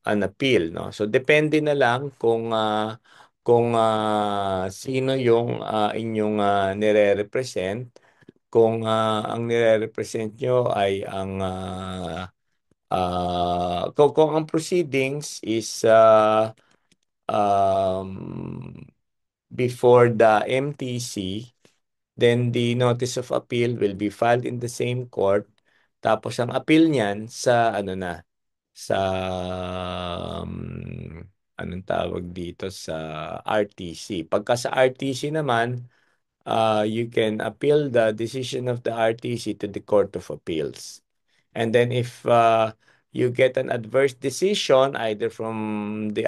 appeal, no. So depende na lang kung sino yung inyong nire-represent. Kung ang nire-represent nyo ay kung ang proceedings is um, before the MTC, then the notice of appeal will be filed in the same court. Tapos ang appeal niyan sa ano na, sa anong tawag dito, sa RTC. Pagka sa RTC naman, you can appeal the decision of the RTC to the Court of Appeals. And then if you get an adverse decision either from the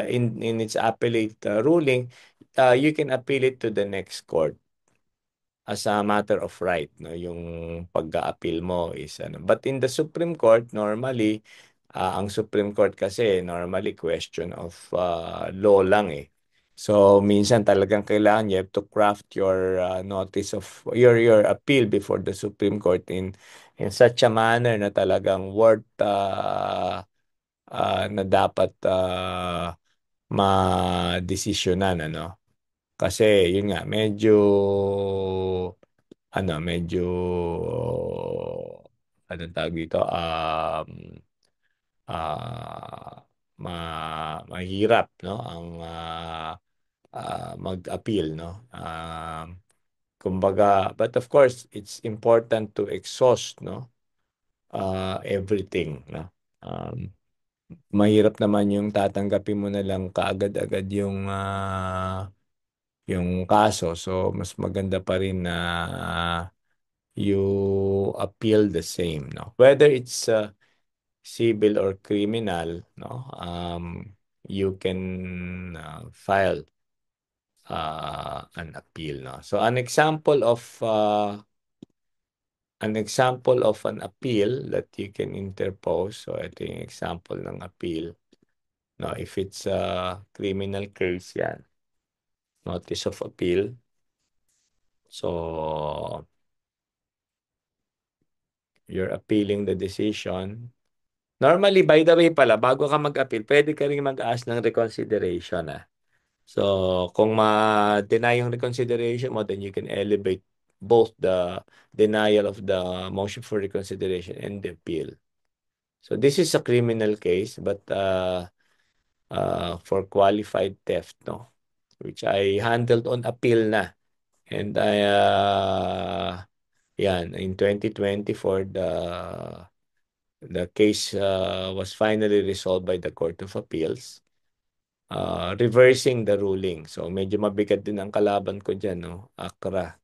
in its appellate ruling, you can appeal it to the next court as a matter of right, no, yung pag-appeal mo is ano. But in the Supreme Court normally, Ang Supreme Court kasi normally question of law lang eh. So minsan talagang kailangan you have to craft your notice of your appeal before the Supreme Court in such a manner na talagang worth na dapat madesisyonan ano. Kasi yun nga medyo anong tawag dito ah mahirap no ang mag-appeal no. Kumbaga, but of course it's important to exhaust no everything no. Mahirap naman yung tatanggapin mo na lang kaagad-agad yung kaso. So mas maganda pa rin na you appeal the same no. Whether it's civil or criminal no, you can file an appeal no. So an example of an appeal that you can interpose. So ito yung example ng appeal no, if it's a criminal case yan, notice of appeal. So you're appealing the decision. Normally, by the way pala, bago ka mag-appeal, pwede ka rin mag-ask ng reconsideration ah. So, kung ma-deny yung reconsideration mo, then you can elevate both the denial of the motion for reconsideration and the appeal. So, this is a criminal case, but for qualified theft, no, which I handled on appeal na. And yan, in 2024, the case was finally resolved by the Court of Appeals, reversing the ruling. So medyo mabigat din ang kalaban ko diyan, no? Akra.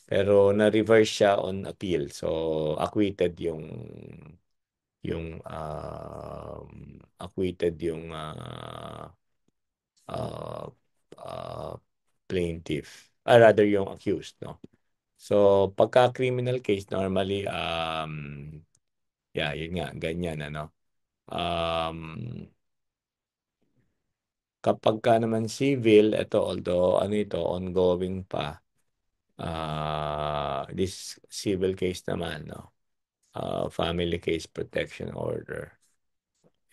Pero na-reverse siya on appeal. So acquitted yung uh, plaintiff. Rather yung accused, no? So pagka criminal case normally yeah, yun nga ganyan ano. Um Kapag ka naman civil, ito although ano ito ongoing pa. This civil case naman, no? Family Case Protection Order.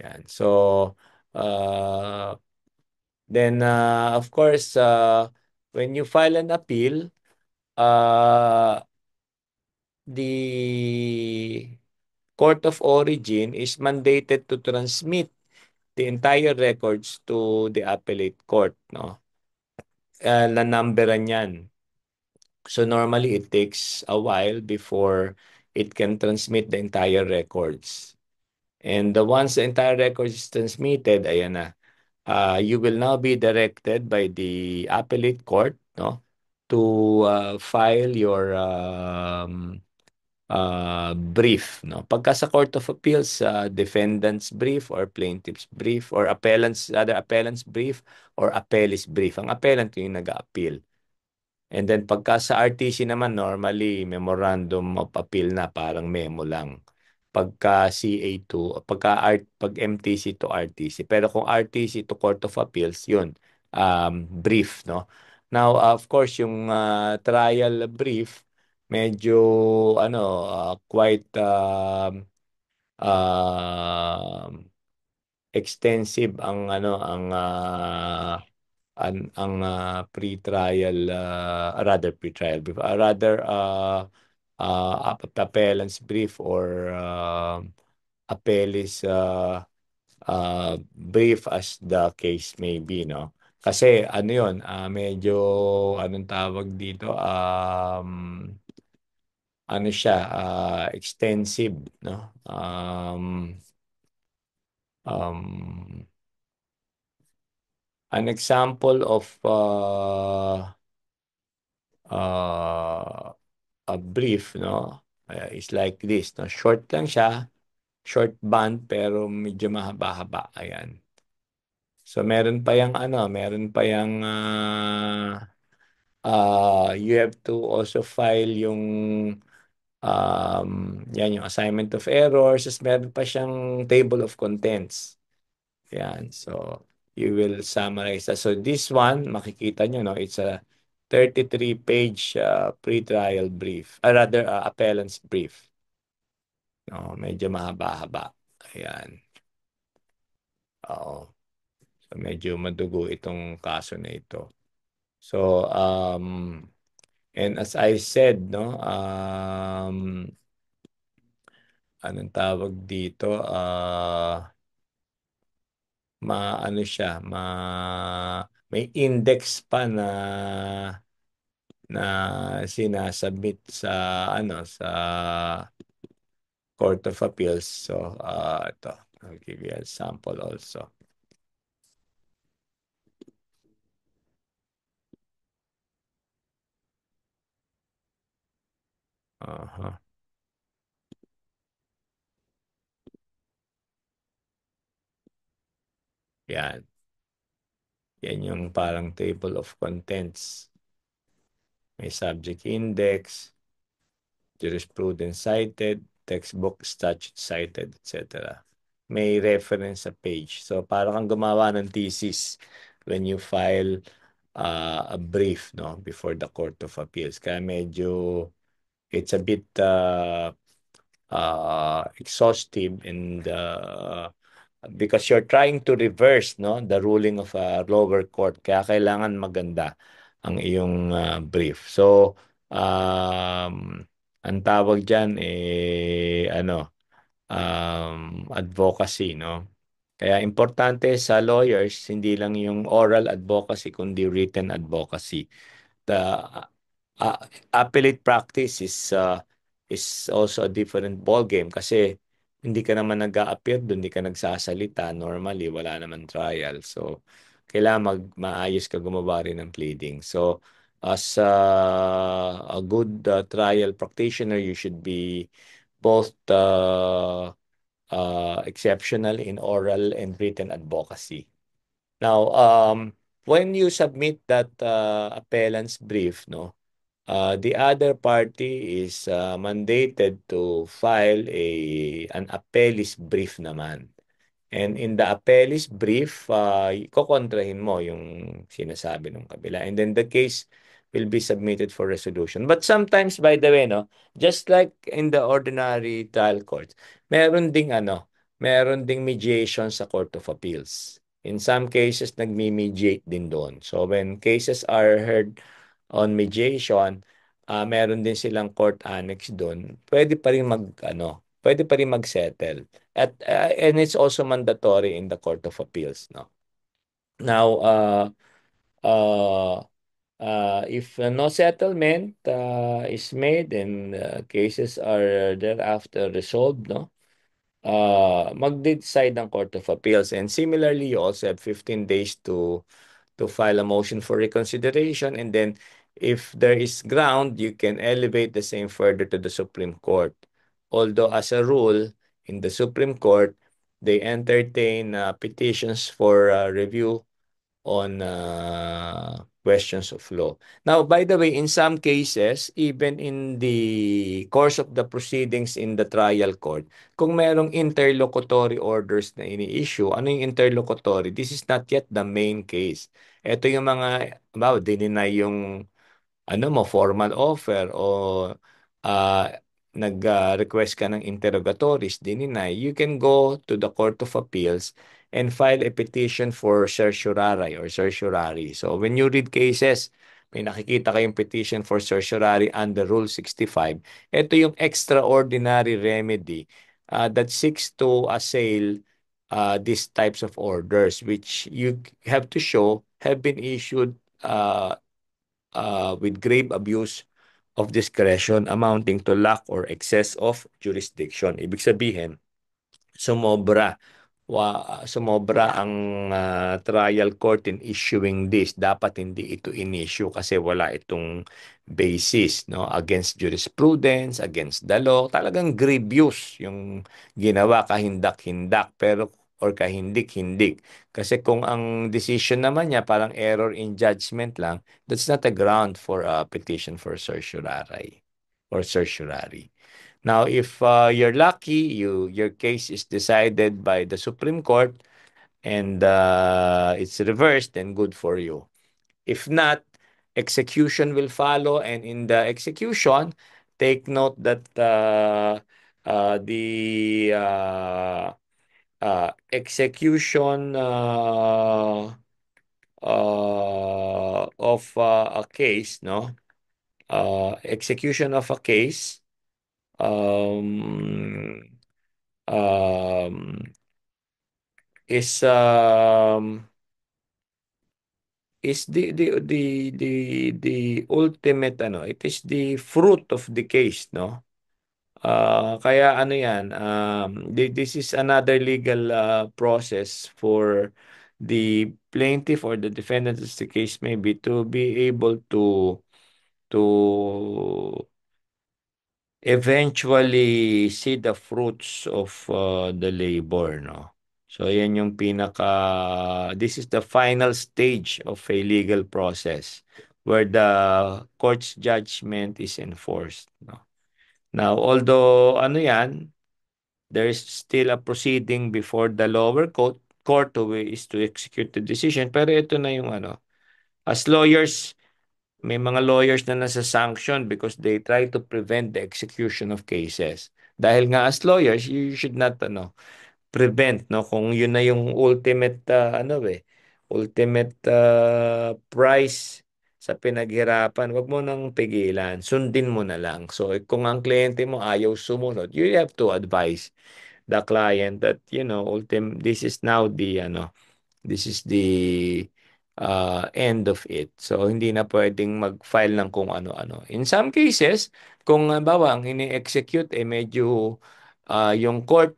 Yan. So, uh, then of course, when you file an appeal, uh, the Court of Origin is mandated to transmit the entire records to the appellate court, no? Na-numberan yan. So normally it takes a while before it can transmit the entire records. And once the entire records is transmitted, ayan na, you will now be directed by the appellate court, no, to file your brief, no. Pagka sa Court of Appeals, defendant's brief or plaintiff's brief or appellant's brief or appellee's brief. Ang appellant yung nag-a-appeal. And then pagka sa RTC naman, normally memorandum of appeal na parang memo lang. Pagka CA2, pag MTC to RTC. Pero kung RTC to Court of Appeals, yun, brief, no? Now, of course, yung trial brief, medyo, ano, quite um, extensive ang, ano, pre-trial rather pre-trial brief rather appellant's brief or appellee's brief as the case may be no kasi ano yun medyo anong tawag dito ano siya extensive no um an example of uh, a brief, no? Is like this, no? Short lang siya, short band pero medyo mahaba-haba. Ayan. So meron pa yang you have to also file yung Yan yung assignment of errors. Tapos meron pa siyang table of contents. Yan. So, you will summarize that. So, this one, makikita nyo, no? It's a 33-page pre-trial brief. Rather, appellant's brief. No, medyo mahaba-haba. Ayan. Oo. So, medyo madugo itong kaso na ito. So, and as I said, no, anong tawag dito? Maano siya, may index pa na sinasubmit sa sa Court of Appeals. So, ito, I'll give you a sample also. Aha. Yan. Yan yung parang table of contents. May subject index, jurisprudence cited, textbook, statute cited, etc. May reference sa page. So, parang kang gumawa ng thesis when you file a brief, no, before the Court of Appeals. Kaya medyo it's a bit exhaustive, and because you're trying to reverse, no, the ruling of a lower court, kaya kailangan maganda ang iyong brief. So, ang tawag diyan advocacy, no. Kaya importante sa lawyers, hindi lang yung oral advocacy kundi written advocacy. The uh, appellate practice is also a different ball game kasi hindi ka naman nag-a-appear doon, hindi ka nagsasalita. Normally, wala naman trial. So, kailangan maayos ka gumawa rin ng pleading. So, as a good trial practitioner, you should be both exceptional in oral and written advocacy. Now, when you submit that appellant's brief, no, the other party is mandated to file an appellee's brief naman. And in the appellee's brief, kokontrahin mo yung sinasabi ng kabila. And then the case will be submitted for resolution. But sometimes, by the way, no, just like in the ordinary trial courts, meron ding meron ding mediation sa Court of Appeals. In some cases, nagmi-mediate din doon. So when cases are heard on mediation, meron din silang court annex doon. Pwede pa rin pwede pa rin mag-settle. And it's also mandatory in the Court of Appeals, no. Now, uh, if no settlement is made and cases are thereafter resolved, no, mag-decide ng Court of Appeals. And similarly, you also have 15 days to file a motion for reconsideration, and then if there is ground, you can elevate the same further to the Supreme Court. Although as a rule, in the Supreme Court, they entertain petitions for review on questions of law. Now, by the way, in some cases, even in the course of the proceedings in the trial court, kung merong interlocutory orders na ini-issue, ano yung interlocutory? This is not yet the main case. Ito yung mga, dininay yung formal offer o uh, nag-request ka ng interrogatories, dininay, you can go to the Court of Appeals and file a petition for certiorari or certiorari. So when you read cases, may nakikita kayong petition for certiorari under Rule 65. Ito yung extraordinary remedy that seeks to assail these types of orders, which you have to show have been issued with grave abuse of discretion amounting to lack or excess of jurisdiction. Ibig sabihin, sumobra sumobra ang trial court in issuing this. Dapat hindi ito in-issue kasi wala itong basis, no, against jurisprudence, against the law. Talagang grievous yung ginawa, kahindak-hindak pero or kahindik-hindik. Kasi kung ang decision naman niya parang error in judgment lang, that's not a ground for a petition for certiorari. or certiorari. Now, if you're lucky, your case is decided by the Supreme Court and it's reversed, then good for you. If not, execution will follow, and in the execution, take note that the execution of a case, no? Execution of a case um, um, is the ultimate ano, it is the fruit of the case, no? Kaya ano yan, this is another legal process for the plaintiff or the defendant, as the case may be, to be able to eventually see the fruits of the labor, no? So yan yung this is the final stage of a legal process where the court's judgment is enforced, no? Now, although ano yan, there is still a proceeding before the lower court to is to execute the decision, pero ito na yung ano, as lawyers, may mga lawyers na nasa-sanction because they try to prevent the execution of cases. Dahil nga as lawyers, you should not prevent, no, kung yun na yung ultimate ultimate price sa pinaghirapan, wag mo nang pigilan, sundin mo na lang. So kung ang kliyente mo ayaw sumunod, you have to advise the client that this is now the this is the end of it. So, hindi na pwedeng mag-file ng kung ano-ano. In some cases, kung halimbawa ang ini-execute medyo yung court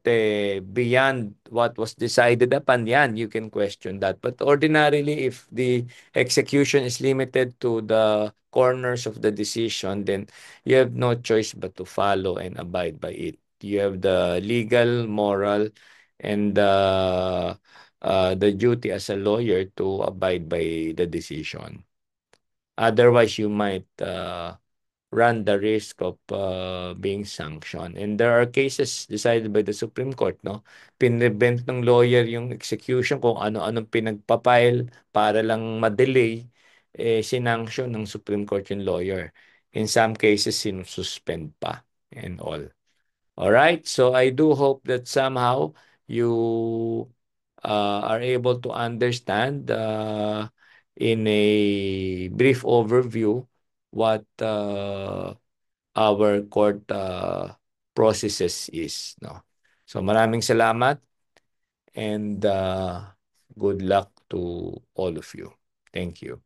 beyond what was decided upon, yan, you can question that. But ordinarily, if the execution is limited to the corners of the decision, then you have no choice but to follow and abide by it. You have the legal, moral, and the duty as a lawyer to abide by the decision. Otherwise, you might run the risk of being sanctioned. And there are cases decided by the Supreme Court, no? Pinrevent ng lawyer yung execution kung ano-anong pinagpapile para lang madelay, sinanction ng Supreme Court yung lawyer. In some cases, sinususpend pa and all. All right, so I do hope that somehow you are able to understand in a brief overview what our court processes is, no? So maraming salamat and good luck to all of you. Thank you.